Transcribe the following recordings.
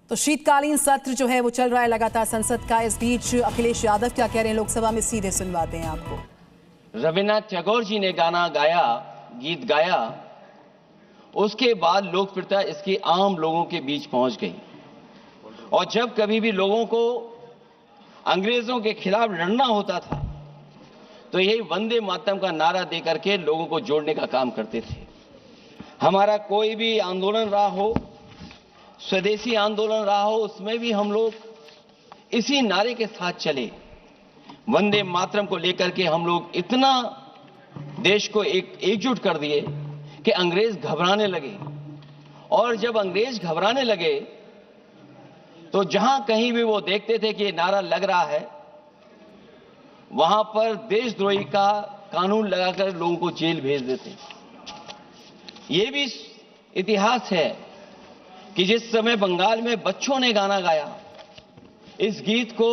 तो शीतकालीन सत्र जो है वो चल रहा है लगातार संसद का। इस बीच अखिलेश यादव क्या कह रहे हैं लोकसभा में, सीधे सुनवाते हैं आपको। रविन्द्रनाथ टैगोर जी ने गाना गाया, गीत गाया, उसके बाद लोकप्रियता इसकी आम लोगों के बीच पहुंच गई। और जब कभी भी लोगों को अंग्रेजों के खिलाफ लड़ना होता था तो यही वंदे मातरम का नारा देकर के लोगों को जोड़ने का काम करते थे। हमारा कोई भी आंदोलन रहा हो, स्वदेशी आंदोलन रहा हो, उसमें भी हम लोग इसी नारे के साथ चले। वंदे मातरम को लेकर के हम लोग इतना देश को एकजुट कर दिए कि अंग्रेज घबराने लगे। और जब अंग्रेज घबराने लगे तो जहां कहीं भी वो देखते थे कि ये नारा लग रहा है, वहां पर देशद्रोही का कानून लगाकर लोगों को जेल भेज देते। ये भी इतिहास है कि जिस समय बंगाल में बच्चों ने गाना गाया, इस गीत को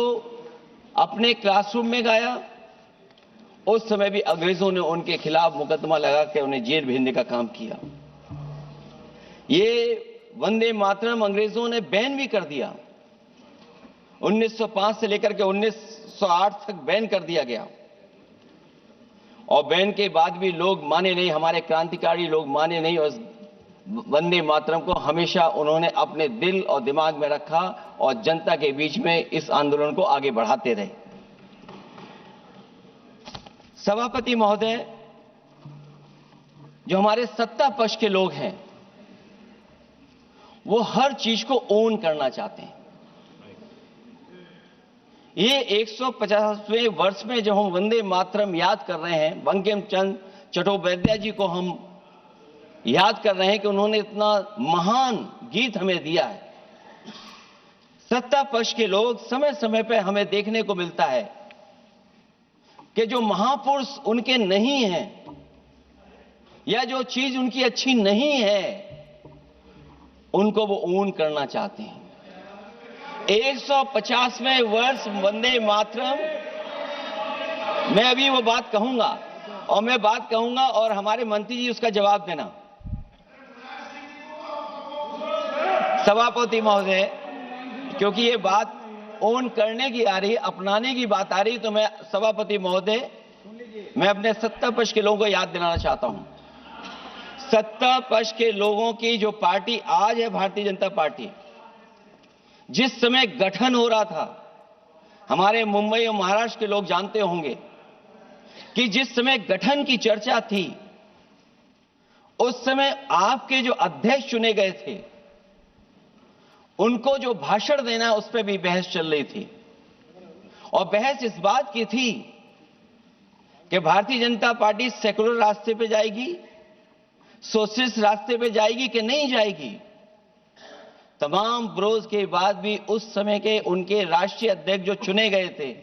अपने क्लासरूम में गाया, उस समय भी अंग्रेजों ने उनके खिलाफ मुकदमा लगाकर उन्हें जेल भेजने का काम किया। ये वंदे मातरम अंग्रेजों ने बैन भी कर दिया। 1905 से लेकर के 1908 तक बैन कर दिया गया। और बैन के बाद भी लोग माने नहीं, हमारे क्रांतिकारी लोग माने नहीं, और वंदे मातरम को हमेशा उन्होंने अपने दिल और दिमाग में रखा और जनता के बीच में इस आंदोलन को आगे बढ़ाते रहे। सभापति महोदय, जो हमारे सत्ता पक्ष के लोग हैं वो हर चीज को ओन करना चाहते हैं। ये 150वें वर्ष में जब हम वंदे मातरम याद कर रहे हैं, बंकिम चंद्र चट्टोपाध्याय जी को हम याद कर रहे हैं कि उन्होंने इतना महान गीत हमें दिया है। सत्ता पक्ष के लोग समय समय पर हमें देखने को मिलता है कि जो महापुरुष उनके नहीं हैं या जो चीज उनकी अच्छी नहीं है, उनको वो ओन करना चाहते हैं। 150वें वर्ष वंदे मातरम, मैं अभी वो बात कहूंगा और मैं बात कहूंगा और हमारे मंत्री जी उसका जवाब देना। सभापति महोदय, क्योंकि ये बात ओन करने की आ रही, अपनाने की बात आ रही, तो मैं सभापति महोदय, मैं अपने सत्ता पक्ष के लोगों को याद दिलाना चाहता हूं। सत्ता पक्ष के लोगों की जो पार्टी आज है, भारतीय जनता पार्टी, जिस समय गठन हो रहा था, हमारे मुंबई और महाराष्ट्र के लोग जानते होंगे कि जिस समय गठन की चर्चा थी, उस समय आपके जो अध्यक्ष चुने गए थे, उनको जो भाषण देना उस पर भी बहस चल रही थी। और बहस इस बात की थी कि भारतीय जनता पार्टी सेकुलर रास्ते पे जाएगी, सोशलिस्ट रास्ते पे जाएगी कि नहीं जाएगी। तमाम विरोध के बाद भी उस समय के उनके राष्ट्रीय अध्यक्ष जो चुने गए थे,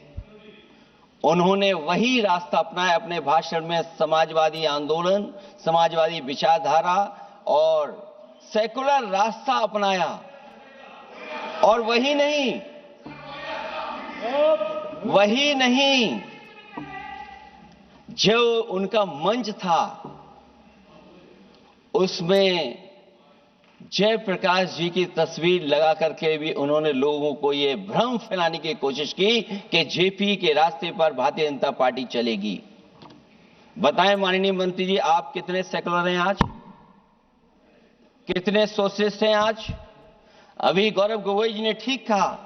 उन्होंने वही रास्ता अपनाया अपने भाषण में। समाजवादी आंदोलन, समाजवादी विचारधारा और सेकुलर रास्ता अपनाया। और वही नहीं, जो उनका मंच था उसमें जयप्रकाश जी की तस्वीर लगा करके भी उन्होंने लोगों को ये भ्रम फैलाने की कोशिश की कि जेपी के रास्ते पर भारतीय जनता पार्टी चलेगी। बताएं माननीय मंत्री जी, आप कितने सेकुलर हैं आज, कितने सोशलिस्ट हैं आज? अभी गौरव गोगोई जी ने ठीक कहा,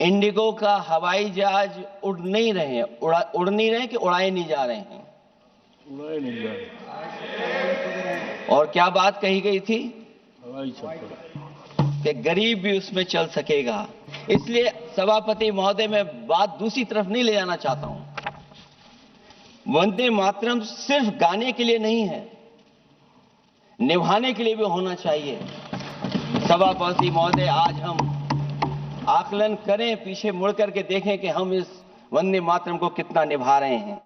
इंडिगो का हवाई जहाज उड़ नहीं रहे हैं, उड़ नहीं रहे कि उड़ाए नहीं जा रहे हैं? उड़ाए नहीं जा रहे। और क्या बात कही गई थी कि गरीब भी उसमें चल सकेगा। इसलिए सभापति महोदय, मैं बात दूसरी तरफ नहीं ले जाना चाहता हूं। वंदे मातरम सिर्फ गाने के लिए नहीं है, निभाने के लिए भी होना चाहिए। सभापति महोदय, आज हम आकलन करें, पीछे मुड़ करके देखें कि हम इस वंदे मातरम को कितना निभा रहे हैं।